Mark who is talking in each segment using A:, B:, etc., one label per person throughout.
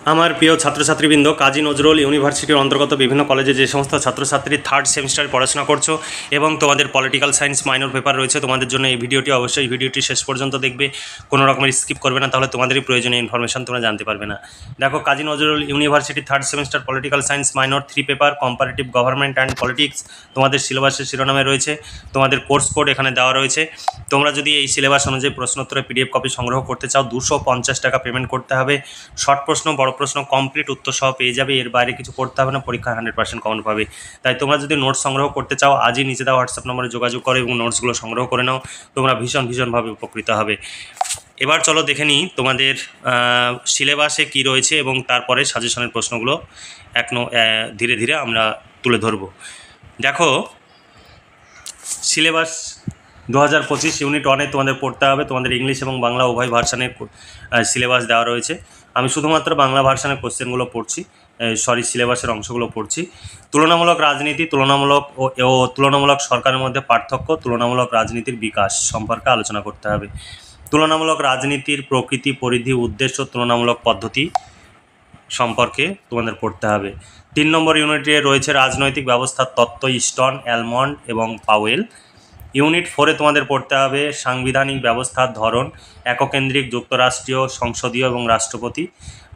A: আমার প্রিয় ছাত্রছাত্রীবৃন্দ, কাজী নজরুল ইউনিভার্সিটির অন্তর্গত বিভিন্ন কলেজে যে সমস্ত ছাত্রছাত্রী থার্ড সেমিস্টারে পড়াশোনা করছো এবং তোমাদের পলিটিক্যাল সায়েন্স মাইনর পেপার রয়েছে, তোমাদের জন্য এই ভিডিওটি অবশ্যই ভিডিওটি শেষ পর্যন্ত দেখবে, কোনো রকমের স্কিপ করবে না, তাহলে তোমাদেরই প্রয়োজনীয় ইনফরমেশন তোমরা জানতে পারবে না। দেখো, Kazi Nazrul university third semester political science minor 3 paper comparative government and politics তোমাদের সিলেবাসের শিরোনামে রয়েছে। তোমাদের কোর্স কোড এখানে দেওয়া রয়েছে। তোমরা যদি এই সিলেবাস অনুযায়ী প্রশ্নোত্তরের পিডিএফ কপি সংগ্রহ করতে চাও 250 টাকা পেমেন্ট করতে হবে। শর্ট প্রশ্ন, বড় প্রশ্ন কমপ্লিট উত্তর সহ পেয়ে যাবে, এর বাইরে কিছু করতে হবে না, পরীক্ষায় 100% কমন পাবে। তাই তোমরা যদি নোটস সংগ্রহ করতে চাও আজই নিচে দেওয়া হোয়াটসঅ্যাপ নম্বরে যোগাযোগ করো এবং নোটসগুলো সংগ্রহ করে নাও, তোমরা ভীষণভাবে উপকৃত হবে। এবার চলো দেখে নিই তোমাদের সিলেবাসে কি রয়েছে এবং তারপরে সাজেশনের প্রশ্নগুলো ধীরে ধীরে আমরা তুলে ধরব। দেখো, সিলেবাস 2025 ইউনিট 1-এ তোমাদের পড়তে হবে। তোমাদের ইংলিশ এবং বাংলা উভয় ভার্সানের সিলেবাস দেওয়া রয়েছে। আমি শুধুমাত্র বাংলা ভার্সানের কোশ্চেনগুলো পড়ছি, সিলেবাসের অংশগুলো পড়ছি। তুলনামূলক রাজনীতি, তুলনামূলক সরকারের মধ্যে পার্থক্য, তুলনামূলক রাজনীতির বিকাশ সম্পর্কে আলোচনা করতে হবে। তুলনামূলক রাজনীতির প্রকৃতি, পরিধি, উদ্দেশ্য, তুলনামূলক পদ্ধতি সম্পর্কে তোমাদের পড়তে হবে। 3 নম্বর ইউনিটে রয়েছে রাজনৈতিক ব্যবস্থার তত্ত্ব, ইস্টন, অ্যালমন্ড এবং পাওয়েল। ইউনিট 4-এ তোমাদের পড়তে হবে সাংবিধানিক ব্যবস্থার ধরন, এককেন্দ্রিক, যুক্তরাষ্ট্রীয়, সংসদীয় এবং রাষ্ট্রপতি।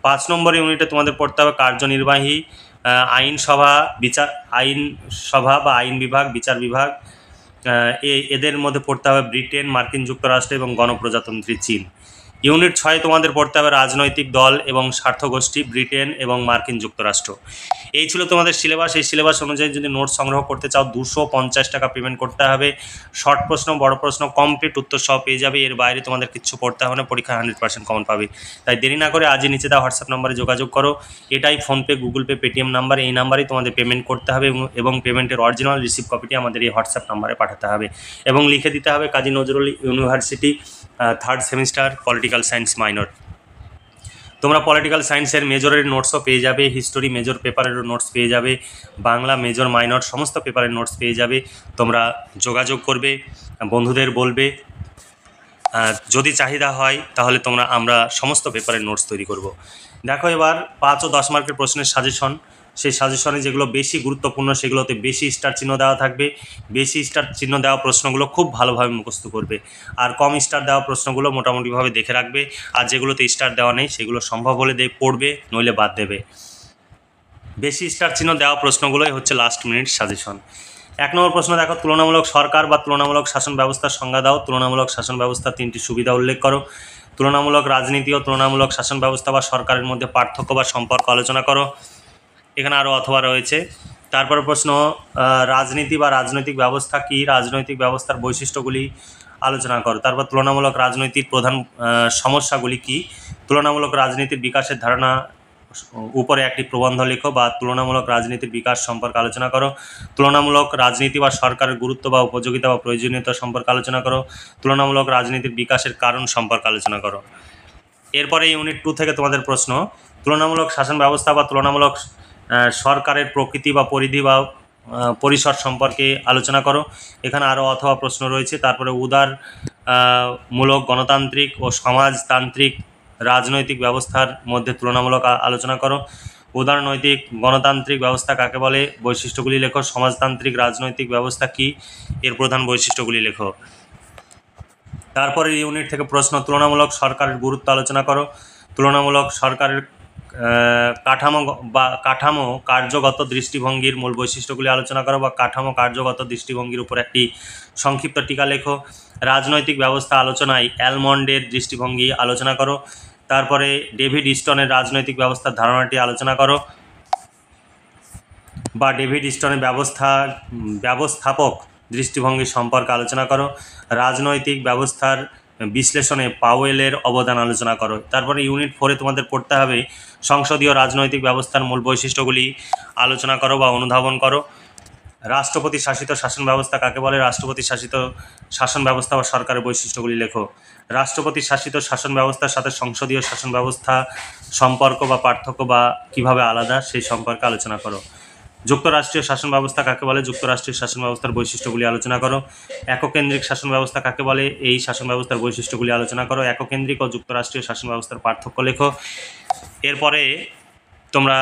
A: 5 নম্বর ইউনিটে তোমাদের পড়তে হবে কার্যনির্বাহী, আইনসভা বা আইন বিভাগ, বিচার বিভাগ। এদের মধ্যে পড়তে হবে ব্রিটেন, মার্কিন যুক্তরাষ্ট্র এবং গণপ্রজাতন্ত্রী চীন। ইউনিট 6 তোমাদের পড়তে হবে রাজনৈতিক দল এবং স্বার্থগোষ্ঠী, ব্রিটেন এবং মার্কিন যুক্তরাষ্ট্র। এই ছিল তোমাদের সিলেবাস। এই সিলেবাস অনুযায়ী যদি নোটস সংগ্রহ করতে চাও 250 টাকা পেমেন্ট করতে হবে। শর্ট প্রশ্ন, বড় প্রশ্ন কমপ্লিট উত্তর সহ পেয়ে যাবে, এর বাইরে তোমাদের কিচ্ছু পড়তে হবে না, পরীক্ষায় 100% কমন পাবে। তাই দেরি না করে আজই নিচে দেওয়া হোয়াটসঅ্যাপ নাম্বারে যোগাযোগ করো। এটাই PhonePe, Google pay, Paytm number, এই নাম্বারেই তোমাদের পেমেন্ট করতে হবে এবং পেমেন্টের অরিজিনাল রিসিপ্ট কপিটি আমাদের এই হোয়াটসঅ্যাপ নাম্বারে পাঠাতে হবে এবং লিখে দিতে হবে Kazi Nazrul university third semester political science minor. তোমরা পলিটিক্যাল সায়েন্সের মেজরের নোটসও পেয়ে যাবে, হিস্টোরি মেজর পেপারেরও নোটস পেয়ে যাবে, বাংলা মেজর মাইনর সমস্ত পেপারের নোটস পেয়ে যাবে। তোমরা যোগাযোগ করবে, বন্ধুদের বলবে, যদি চাহিদা হয় তাহলে আমরা সমস্ত পেপারের নোটস তৈরি করব। দেখো, এবার 5 ও 10 মার্কের প্রশ্নের সাজেশন। সেই সাজেশনে যেগুলো বেশি গুরুত্বপূর্ণ সেগুলোতে বেশি স্টার চিহ্ন দেওয়া থাকবে। বেশি স্টার চিহ্ন দেওয়া প্রশ্নগুলো খুব ভালোভাবে মুখস্থ করবে, আর কম স্টার দেওয়া প্রশ্নগুলো মোটামুটিভাবে দেখে রাখবে, আর যেগুলোতে স্টার দেওয়া নেই সেগুলো সম্ভব হলে পড়বে, নইলে বাদ দেবে। বেশি স্টার চিহ্ন দেওয়া প্রশ্নগুলোই হচ্ছে লাস্ট মিনিট সাজেশন। 1 নম্বর প্রশ্ন দেখো, তুলনামূলক সরকার বা তুলনামূলক শাসন ব্যবস্থার সংজ্ঞা দাও। তুলনামূলক শাসন ব্যবস্থার 3টি সুবিধা উল্লেখ করো। তুলনামূলক রাজনীতি ও তুলনামূলক শাসন ব্যবস্থা বা সরকারের মধ্যে পার্থক্য বা সম্পর্ক আলোচনা করো। এখানে আরও অথবা রয়েছে। তারপরে প্রশ্ন, রাজনীতি বা রাজনৈতিক ব্যবস্থা কি, রাজনৈতিক ব্যবস্থার বৈশিষ্ট্যগুলি আলোচনা করো। তারপর তুলনামূলক রাজনৈতিক প্রধান সমস্যাগুলি কি, তুলনামূলক রাজনীতির বিকাশের ধারণা উপরে একটি প্রবন্ধ লেখো বা তুলনামূলক রাজনীতির বিকাশ সম্পর্কে আলোচনা করো। তুলনামূলক রাজনীতি বা সরকারের গুরুত্ব বা উপযোগিতা বা প্রয়োজনীয়তা সম্পর্কে আলোচনা করো। তুলনামূলক রাজনীতির বিকাশের কারণ সম্পর্কে আলোচনা করো। এরপরে ইউনিট 2 থেকে তোমাদের প্রশ্ন, তুলনামূলক শাসন ব্যবস্থা বা তুলনামূলক সরকারের প্রকৃতি বা পরিধি বা পরিসর সম্পর্কে আলোচনা করো। এখানে আরও অথবা প্রশ্ন রয়েছে। তারপরে উদারমূলক গণতান্ত্রিক ও সমাজতান্ত্রিক রাজনৈতিক ব্যবস্থার মধ্যে তুলনামূলক আলোচনা করো। উদারনৈতিক গণতান্ত্রিক ব্যবস্থা কাকে বলে, বৈশিষ্ট্যগুলি লেখো। সমাজতান্ত্রিক রাজনৈতিক ব্যবস্থা কি, এর প্রধান বৈশিষ্ট্যগুলি লেখো। তারপরে ইউনিট থেকে প্রশ্ন, তুলনামূলক সরকারের গুরুত্ব আলোচনা করো। তুলনামূলক সরকারের কাঠামো কার্যগত দৃষ্টিভঙ্গির মূল বৈশিষ্ট্যগুলি আলোচনা করো বা কাঠামো কার্যগত দৃষ্টিভঙ্গির উপর একটি সংক্ষিপ্ত টিকা লেখো। রাজনৈতিক ব্যবস্থা আলোচনায় অ্যালমন্ডের দৃষ্টিভঙ্গি আলোচনা করো। তারপরে ডেভিড ইস্টনের রাজনৈতিক ব্যবস্থার ধারণাটি আলোচনা করো বা ডেভিড ইস্টনের ব্যবস্থাপক দৃষ্টিভঙ্গি সম্পর্কে আলোচনা করো। রাজনৈতিক ব্যবস্থার বিশ্লেষণে পাওয়েলের অবদান আলোচনা করো। তারপরে ইউনিট 4-এ তোমাদের পড়তে হবে সংসদীয় রাজনৈতিক ব্যবস্থার মূল বৈশিষ্ট্যগুলি আলোচনা করো বা অনুধাবন করো। রাষ্ট্রপতি শাসিত শাসন ব্যবস্থা কাকে বলে, রাষ্ট্রপতি শাসিত শাসন ব্যবস্থা বা সরকারের বৈশিষ্ট্যগুলি লেখো। রাষ্ট্রপতি শাসিত শাসন ব্যবস্থার সাথে সংসদীয় শাসন ব্যবস্থা সম্পর্ক বা পার্থক্য বা কীভাবে আলাদা সেই সম্পর্কে আলোচনা করো। যুক্তরাষ্ট্রীয় শাসন ব্যবস্থা কাকে বলে, যুক্তরাষ্ট্রীয় শাসন ব্যবস্থার বৈশিষ্ট্যগুলি আলোচনা করো। এককেন্দ্রিক শাসন ব্যবস্থা কাকে বলে, এই শাসন ব্যবস্থার বৈশিষ্ট্যগুলি আলোচনা করো। এককেন্দ্রিক ও যুক্তরাষ্ট্রীয় শাসন ব্যবস্থার পার্থক্য লেখো। এরপরে তোমরা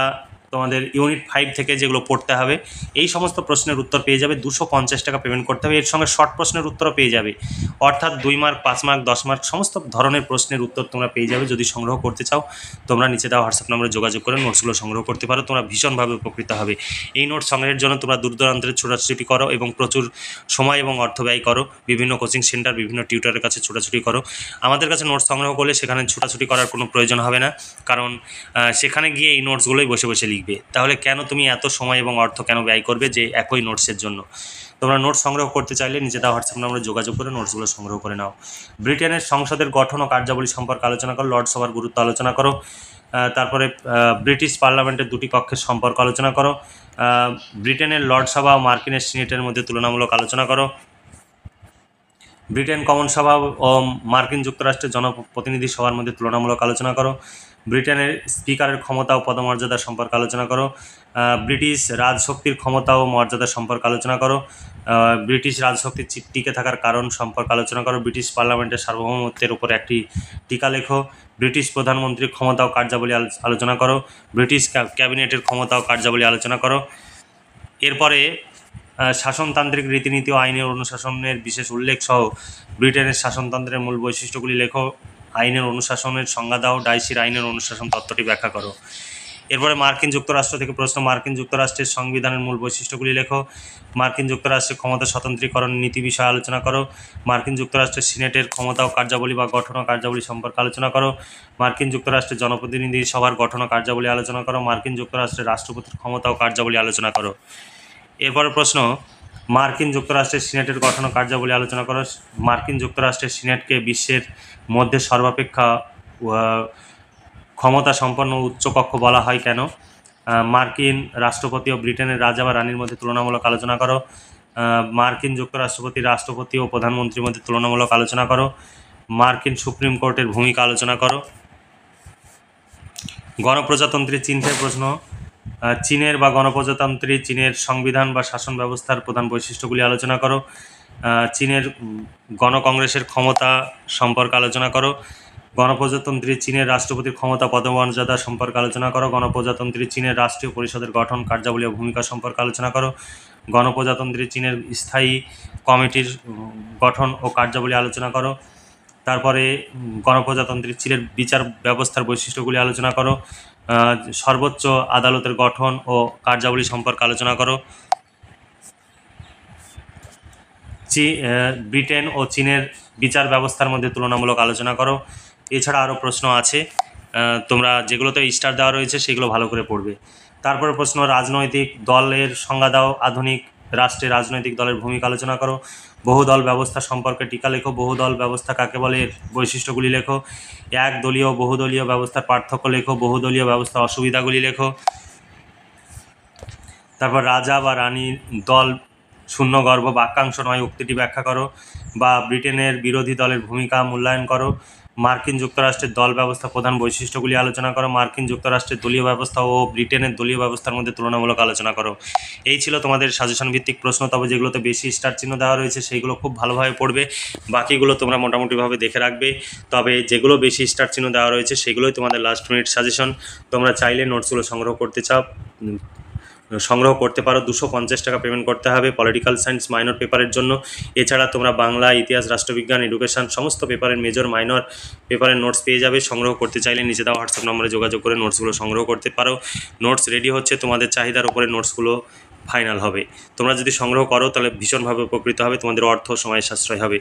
A: তোমাদের ইউনিট 5 থেকে যেগুলো পড়তে হবে এই সমস্ত প্রশ্নের উত্তর পেয়ে যাবে। 250 টাকা পেমেন্ট করতে হবে। এর সঙ্গে শর্ট প্রশ্নের উত্তরও পেয়ে যাবে, অর্থাৎ 2 মার্ক, 5 মার্ক, 10 মার্ক সমস্ত ধরনের প্রশ্নের উত্তর তোমরা পেয়ে যাবে। যদি সংগ্রহ করতে চাও তোমরা নিচে দেওয়া হোয়াটসঅ্যাপ নম্বরে যোগাযোগ করে নোটসগুলো সংগ্রহ করতে পারো। তোমরা ভীষণভাবে উপকৃত হবে। এই নোট সংগ্রহের জন্য তোমরা দূর দূরান্তের ছোটাছুটি করো এবং প্রচুর সময় এবং অর্থ ব্যয় করো, বিভিন্ন কোচিং সেন্টার, বিভিন্ন টিউটরের কাছে ছোটাছুটি করো। আমাদের কাছে নোটস সংগ্রহ করলে সেখানে ছোটাছুটি করার কোনো প্রয়োজন হবে না, কারণ সেখানে গিয়ে এই নোটসগুলোই বসে বসে লিখবে। তাহলে কেন তুমি এত সময় এবং অর্থ কেন ব্যয় করবে যে একই নোটসের জন্য? তোমরা নোটস সংগ্রহ করতে চাইলে নিচে দেওয়া হোয়াটসঅ্যাপ নম্বরে যোগাযোগ করে নোটসগুলো সংগ্রহ করে নাও। ব্রিটেনের সংসদের গঠন ও কার্যাবলী সম্পর্কে আলোচনা করো, লর্ড সভার গুরুত্ব আলোচনা করো। তারপরে ব্রিটিশ পার্লামেন্টের দুটি কক্ষের সম্পর্ক আলোচনা করো। ব্রিটেনের লর্ড সভা ও মার্কিনের সিনেটের মধ্যে তুলনামূলক আলোচনা করো। ব্রিটেন কমন সভা ও মার্কিন যুক্তরাষ্ট্রের জনপ্রতিনিধি সভার মধ্যে তুলনামূলক আলোচনা করো। ব্রিটেনের স্পিকারের ক্ষমতা ও পদমর্যাদা সম্পর্কে আলোচনা করো। ব্রিটিশ রাজশক্তির ক্ষমতা ও মর্যাদা সম্পর্কে আলোচনা করো। ব্রিটিশ রাজশক্তির টিকে থাকার কারণ সম্পর্কে আলোচনা করো। ব্রিটিশ পার্লামেন্টের সার্বভৌমত্বের উপর একটি টিকা লেখো। ব্রিটিশ প্রধানমন্ত্রীর ক্ষমতা ও কার্যাবলী আলোচনা করো। ব্রিটিশ ক্যাবিনেটের ক্ষমতা ও কার্যাবলী আলোচনা করো। এরপরে শাসনতান্ত্রিক রীতিনীতি ও আইনের অনুশাসনের বিশেষ উল্লেখ সহ ব্রিটেনের শাসনতন্ত্রের মূল বৈশিষ্ট্যগুলি লেখো। আইনের অনুশাসনের সংজ্ঞা দাও। ডাইসির আইনের অনুশাসন তত্ত্বটি ব্যাখ্যা করো। এরপরে মার্কিন যুক্তরাষ্ট্র থেকে প্রশ্ন। মার্কিন যুক্তরাষ্ট্রের সংবিধানের মূল বৈশিষ্ট্যগুলি লেখো। মার্কিন যুক্তরাষ্ট্রের ক্ষমতা স্বতন্ত্রীকরণ নীতি বিষয়ে আলোচনা করো। মার্কিন যুক্তরাষ্ট্রের সিনেটের ক্ষমতা ও কার্যাবলী বা গঠন ও কার্যাবলী সম্পর্কে আলোচনা করো। মার্কিন যুক্তরাষ্ট্রের জনপ্রতিনিধি সভার গঠন ও কার্যাবলী আলোচনা করো। মার্কিন যুক্তরাষ্ট্রের রাষ্ট্রপতির ক্ষমতা ও কার্যাবলী আলোচনা করো। এরপরে প্রশ্ন, মার্কিন যুক্তরাষ্ট্রের সিনেটের গঠন ও কার্যাবলী আলোচনা করো। মার্কিন যুক্তরাষ্ট্রের সিনেটকে বিশ্বের মধ্যে সর্বাপেক্ষা ক্ষমতা সম্পন্ন উচ্চকক্ষ বলা হয় কেন? মার্কিন রাষ্ট্রপতি ও ব্রিটেনের রাজা বা রানীর মধ্যে তুলনামূলক আলোচনা করো। মার্কিন যুক্তরাষ্ট্রপতি, রাষ্ট্রপতি ও প্রধানমন্ত্রীর মধ্যে তুলনামূলক আলোচনা করো। মার্কিন সুপ্রিম কোর্টের ভূমিকা আলোচনা করো। গণপ্রজাতন্ত্রী চীন থেকে প্রশ্ন। চীনের বা গণপ্রজাতন্ত্রী চীনের সংবিধান বা শাসন ব্যবস্থার প্রধান বৈশিষ্ট্যগুলি আলোচনা করো। চীনের গণকংগ্রেসের ক্ষমতা সম্পর্কে আলোচনা করো। গণপ্রজাতন্ত্রী চীনের রাষ্ট্রপতির ক্ষমতা, পদমর্যাদা সম্পর্কে আলোচনা করো। গণপ্রজাতন্ত্রী চীনের রাষ্ট্রীয় পরিষদের গঠন, কার্যাবলী ও ভূমিকা সম্পর্কে আলোচনা করো। গণপ্রজাতন্ত্রী চীনের স্থায়ী কমিটির গঠন ও কার্যাবলী আলোচনা করো। তারপরে গণপ্রজাতন্ত্রী চীনের বিচার ব্যবস্থার বৈশিষ্ট্যগুলি আলোচনা করো। সর্বোচ্চ আদালতের গঠন ও কার্যাবলী সম্পর্কে আলোচনা করো। ব্রিটেন ও চীনের বিচার ব্যবস্থার মধ্যে তুলনামূলক আলোচনা করো। এছাড়া আরও প্রশ্ন আছে, তোমরা যেগুলোতে স্টার দেওয়া রয়েছে সেগুলো ভালো করে পড়বে। তারপরে প্রশ্ন, রাজনৈতিক দলের সংজ্ঞা দাও। আধুনিক রাষ্ট্রে রাজনৈতিক দলের ভূমিকা আলোচনা করো। বহুদল ব্যবস্থা সম্পর্কে টিকা লেখো। বহুদল ব্যবস্থা কাকে বলে, এর বৈশিষ্ট্যগুলি লেখো। একদলীয় বহুদলীয় ব্যবস্থার পার্থক্য লেখো। বহুদলীয় ব্যবস্থার অসুবিধাগুলি লেখো। তারপর রাজা বা রানীর দল শূন্যগর্ভ বাক্যাংশ নয় উক্তিটি ব্যাখ্যা করো। বা ব্রিটেনের বিরোধী দলের ভূমিকা মূল্যায়ন করো। মার্কিন যুক্তরাষ্ট্রের দল ব্যবস্থা প্রধান বৈশিষ্ট্যগুলি আলোচনা করো। মার্কিন যুক্তরাষ্ট্রের দলীয় ব্যবস্থা ও ব্রিটেনের দলীয় ব্যবস্থার মধ্যে তুলনামূলক আলোচনা করো। এই ছিল তোমাদের সাজেশন ভিত্তিক প্রশ্ন। তবে যেগুলোতে বেশি স্টার চিহ্ন দেওয়া রয়েছে সেইগুলো খুব ভালোভাবে পড়বে, বাকিগুলো তোমরা মোটামুটিভাবে দেখে রাখবে। তবে যেগুলো বেশি স্টার চিহ্ন দেওয়া রয়েছে সেগুলোই তোমাদের লাস্ট মিনিট সাজেশন। তোমরা চাইলে নোটসগুলো সংগ্রহ করতে পারো। 250 টাকা পেমেন্ট করতে হবে পলিটিক্যাল সায়েন্স মাইনর পেপারের জন্য। এছাড়া তোমরা বাংলা, ইতিহাস, রাষ্ট্রবিজ্ঞান, এডুকেশন সমস্ত পেপারের মেজর মাইনর পেপারের নোটস পেয়ে যাবে। সংগ্রহ করতে চাইলে নিচে দেওয়া হোয়াটসঅ্যাপ নম্বরে যোগাযোগ করে নোটসগুলো সংগ্রহ করতে পারো। নোটস রেডি হচ্ছে, তোমাদের চাহিদার উপরে নোটসগুলো ফাইনাল হবে। তোমরা যদি সংগ্রহ করো তাহলে ভীষণভাবে উপকৃত হবে, তোমাদের অর্থ সময় সাশ্রয় হবে।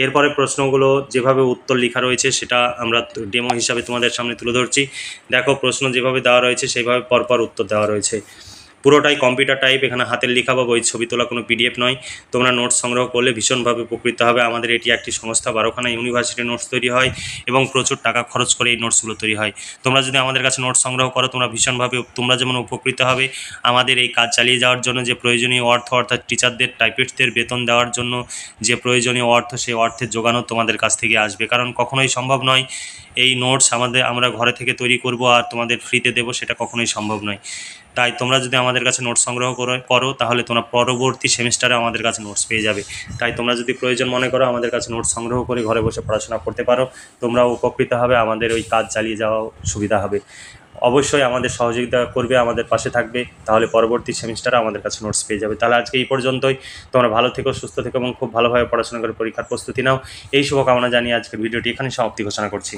A: এরপরে প্রশ্নগুলো যেভাবে উত্তর লেখা রয়েছে সেটা আমরা ডেমো হিসাবে তোমাদের সামনে তুলে ধরছি। দেখো, প্রশ্ন যেভাবে দেওয়া রয়েছে সেইভাবে পরপর উত্তর দেওয়া রয়েছে। পুরোটাই কম্পিউটার টাইপ, এখানে হাতের লেখা বা বই ছবি তোলা কোনো পিডিএফ নয়। তোমরা নোটস সংগ্রহ করলে ভীষণভাবে উপকৃত হবে। আমাদের এটি একটি সংস্থা, 12খানা ইউনিভার্সিটি নোটস তৈরি হয় এবং প্রচুর টাকা খরচ করে এই নোটসগুলো তৈরি হয়। তোমরা যদি আমাদের কাছে নোটস সংগ্রহ করো তোমরা ভীষণভাবে তোমরা যেমন উপকৃত হবে, আমাদের এই কাজ চালিয়ে যাওয়ার জন্য যে প্রয়োজনীয় অর্থ, অর্থাৎ টিচারদের, টাইপিস্টদের বেতন দেওয়ার জন্য যে প্রয়োজনীয় অর্থ, সেই অর্থের যোগানও তোমাদের কাছ থেকে আসবে। কারণ কখনোই সম্ভব নয় এই নোটস আমরা ঘরে থেকে তৈরি করব আর তোমাদের ফ্রিতে দেবো, সেটা কখনোই সম্ভব নয়। তাই তোমরা যদি আমাদের কাছে নোটস সংগ্রহ করো তাহলে তোমরা পরবর্তী সেমিস্টারে আমাদের কাছে নোটস পেয়ে যাবে। তাই তোমরা যদি প্রয়োজন মনে করো আমাদের কাছে নোটস সংগ্রহ করে ঘরে বসে পড়াশোনা করতে পারো, তোমরাও উপকৃত হবে, আমাদের ওই কাজ চালিয়ে যাওয়াও সুবিধা হবে। অবশ্যই আমাদের সহযোগিতা করবে, আমাদের পাশে থাকবে, তাহলে পরবর্তী সেমিস্টারে আমাদের কাছে নোটস পেয়ে যাবে। তাহলে আজকে এই পর্যন্তই। তোমরা ভালো থেকো, সুস্থ থেকো এবং খুব ভালোভাবে পড়াশোনা করে পরীক্ষার প্রস্তুতি নাও। এই শুভকামনা জানিয়ে আজকের ভিডিওটি এখানে সমাপ্তি ঘোষণা করছি।